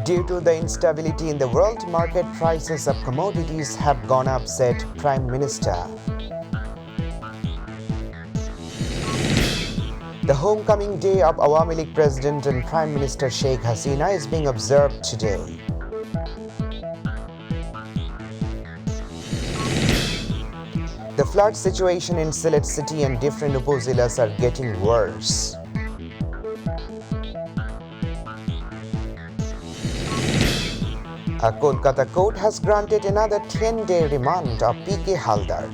Due to the instability in the world market, prices of commodities have gone up, said Prime Minister. The homecoming day of Awami League President and Prime Minister Sheikh Hasina is being observed today. The flood situation in Sylhet city and different upazillas are getting worse. A Kolkata court has granted another 10-day remand of PK Halder.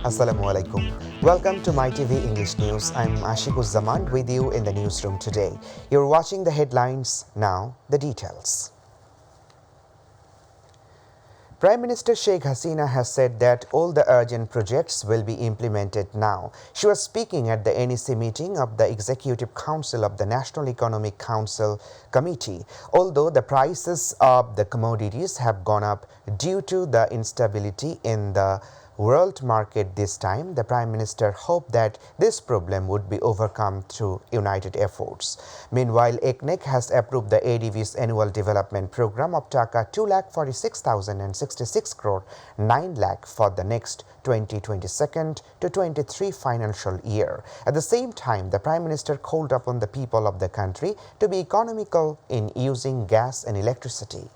Assalamu alaikum. Welcome to Mytv English News. I'm Ashikuzaman with you in the newsroom today. You're watching the headlines, now the details. Prime Minister Sheikh Hasina has said that all the urgent projects will be implemented now. She was speaking at the NEC meeting of the Executive Council of the National Economic Council Committee. Although the prices of the commodities have gone up due to the instability in the world market this time, the Prime Minister hoped that this problem would be overcome through united efforts. Meanwhile, ECNEC has approved the ADV's annual development program of Taka 2,46,066 crore 9 lakh for the next 2022 to 23 financial year. At the same time, the Prime Minister called upon the people of the country to be economical in using gas and electricity.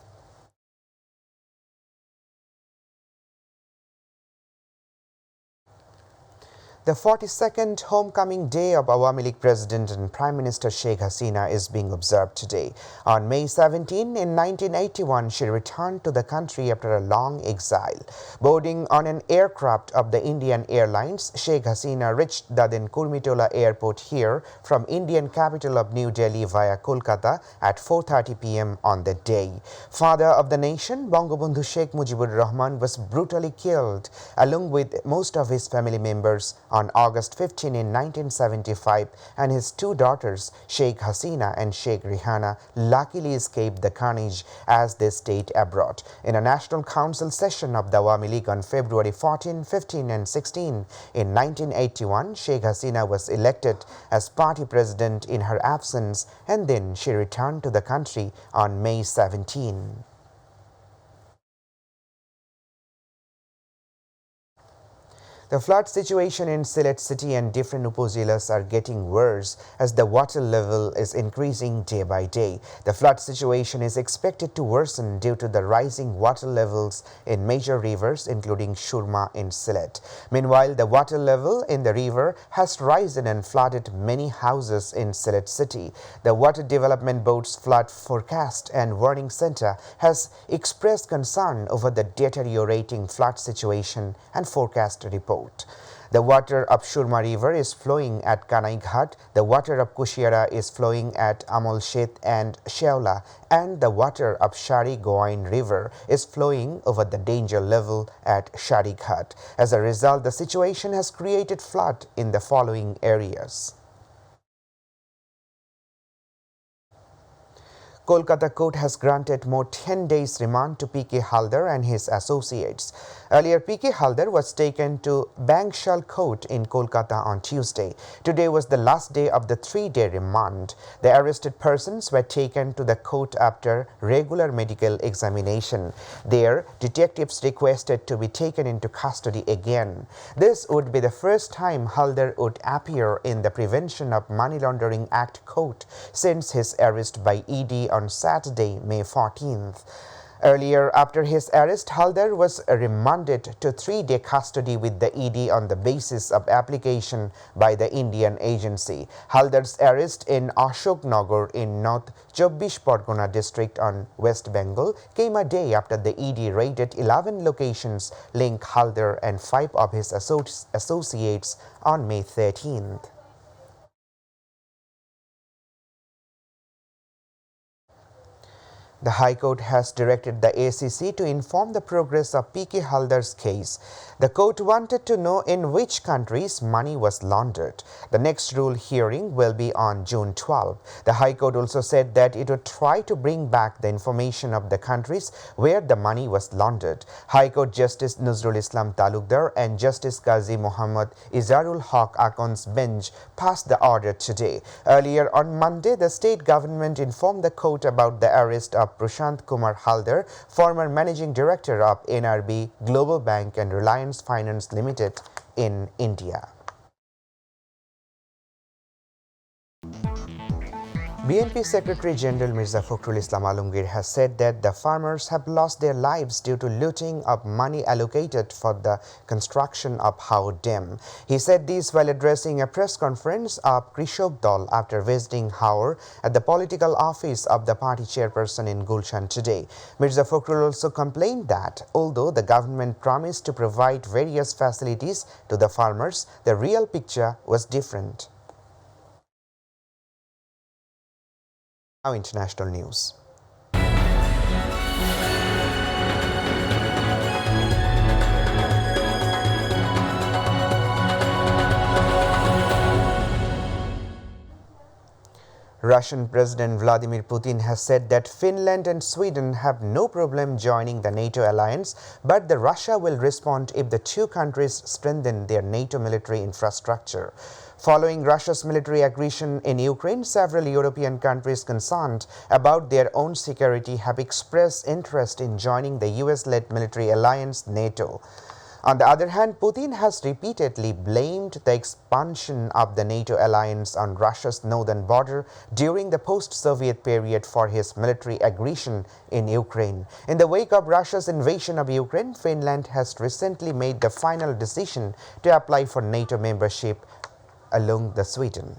The 42nd homecoming day of Awami League President and Prime Minister Sheikh Hasina is being observed today. On May 17, in 1981, she returned to the country after a long exile. Boarding on an aircraft of the Indian Airlines, Sheikh Hasina reached the then Kurmitola Airport here from Indian capital of New Delhi via Kolkata at 4:30 p.m. on the day. Father of the nation, Bangabandhu Sheikh Mujibur Rahman, was brutally killed along with most of his family members on August 15 in 1975, and his two daughters, Sheikh Hasina and Sheikh Rihanna, luckily escaped the carnage as they stayed abroad. In a National Council session of the Awami League on February 14, 15 and 16 in 1981, Sheikh Hasina was elected as party president in her absence, and then she returned to the country on May 17. The flood situation in Sylhet city and different upazillas are getting worse as the water level is increasing day by day. The flood situation is expected to worsen due to the rising water levels in major rivers including Surma in Sylhet. Meanwhile, the water level in the river has risen and flooded many houses in Sylhet city. The Water Development Board's flood forecast and warning center has expressed concern over the deteriorating flood situation and forecast report. The water of Surma River is flowing at Kanaighat, the water of Kushiara is flowing at Amolshet and Sheola, and the water of Shari Goain River is flowing over the danger level at Sharighat. As a result, the situation has created flood in the following areas. Kolkata court has granted more 10 days remand to PK Halder and his associates. Earlier, PK Halder was taken to Bangshal court in Kolkata on Tuesday. Today was the last day of the 3-day remand. The arrested persons were taken to the court after regular medical examination. There, detectives requested to be taken into custody again. This would be the first time Halder would appear in the Prevention of Money Laundering Act court since his arrest by ED on Saturday, May 14th. Earlier, after his arrest, Halder was remanded to 3-day custody with the ED on the basis of application by the Indian agency. Halder's arrest in Ashoknagar in North Chobbish Pargona district on West Bengal came a day after the ED raided 11 locations linked Halder and 5 of his associates on May 13th. The High Court has directed the ACC to inform the progress of PK Halder's case. The court wanted to know in which countries money was laundered. The next rule hearing will be on June 12. The High Court also said that it would try to bring back the information of the countries where the money was laundered. High Court Justice Nuzrul Islam Talukdar and Justice Qazi Muhammad Izarul Haq Akon's bench passed the order today. Earlier on Monday, the state government informed the court about the arrest of Prashant Kumar Halder, former managing director of NRB, Global Bank and Reliance Finance Limited in India. BNP Secretary General Mirza Fakhrul Islam Alamgir has said that the farmers have lost their lives due to looting of money allocated for the construction of Hao Dam. He said this while addressing a press conference of Krishok Dal after visiting Howrah at the political office of the party chairperson in Gulshan today. Mirza Fakhrul also complained that although the government promised to provide various facilities to the farmers, the real picture was different. Now international news. Russian President Vladimir Putin has said that Finland and Sweden have no problem joining the NATO alliance, but the Russia will respond if the two countries strengthen their NATO military infrastructure. Following Russia's military aggression in Ukraine, several European countries concerned about their own security have expressed interest in joining the US-led military alliance NATO. On the other hand, Putin has repeatedly blamed the expansion of the NATO alliance on Russia's northern border during the post-Soviet period for his military aggression in Ukraine. In the wake of Russia's invasion of Ukraine, Finland has recently made the final decision to apply for NATO membership along with Sweden.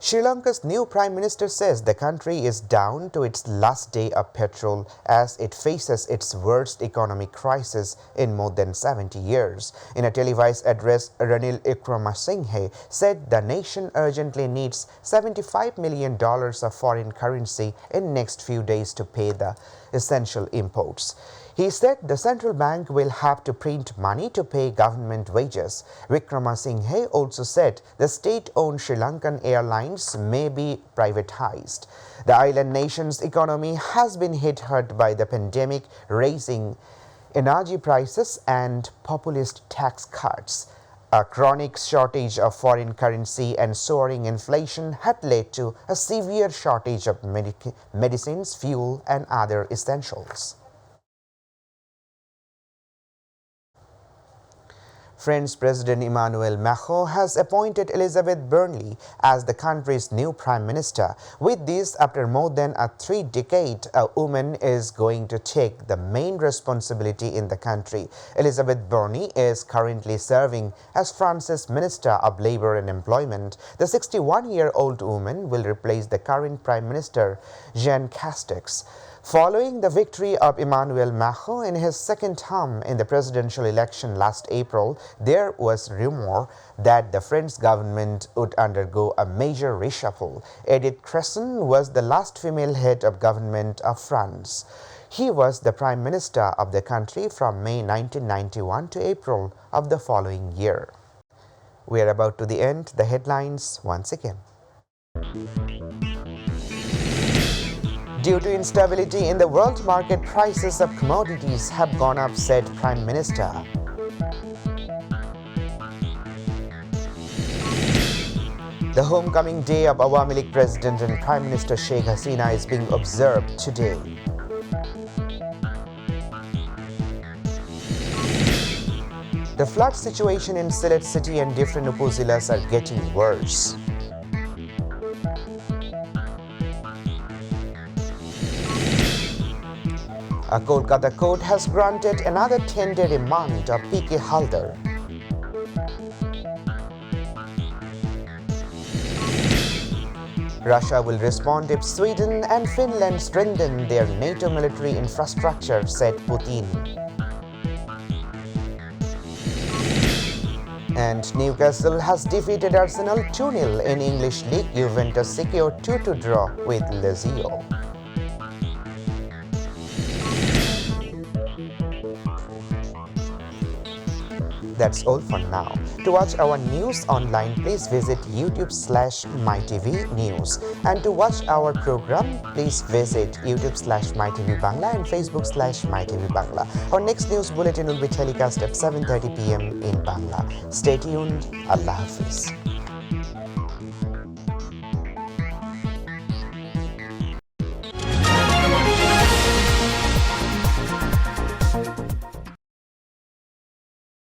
Sri Lanka's new Prime Minister says the country is down to its last day of petrol as it faces its worst economic crisis in more than 70 years. In a televised address, Ranil Wickremesinghe said the nation urgently needs $75 million of foreign currency in next few days to pay the essential imports. He said the central bank will have to print money to pay government wages. Wickremesinghe also said the state-owned Sri Lankan Airlines may be privatized. The island nation's economy has been hit hard by the pandemic, raising energy prices and populist tax cuts. A chronic shortage of foreign currency and soaring inflation had led to a severe shortage of medicines, fuel, and other essentials. French President Emmanuel Macron has appointed Elizabeth Borne as the country's new prime minister. With this, after more than a 3-decade, a woman is going to take the main responsibility in the country. Elizabeth Borne is currently serving as France's Minister of Labour and Employment. The 61-year-old woman will replace the current Prime Minister, Jean Castex. Following the victory of Emmanuel Macron in his second term in the presidential election last April, there was rumor that the French government would undergo a major reshuffle. Edith Cresson was the last female head of government of France. He was the prime minister of the country from May 1991 to April of the following year. We are about to the end. The headlines once again. Due to instability in the world market, prices of commodities have gone up, said Prime Minister. The homecoming day of Awami League President and Prime Minister Sheikh Hasina is being observed today. The flood situation in Sylhet city and different upazilas are getting worse. A Kolkata court has granted another 10-day remand of PK Halder. Russia will respond if Sweden and Finland strengthen their NATO military infrastructure, said Putin. And Newcastle has defeated Arsenal 2-0 in English League. Juventus secured 2-2 draw with Lazio. That's all for now. To watch our news online, please visit YouTube/mytvnews. And to watch our program, please visit YouTube/mytvbangla and Facebook/mytvbangla. Our next news bulletin will be telecast at 7:30 p.m. in Bangla. Stay tuned. Allah Hafiz.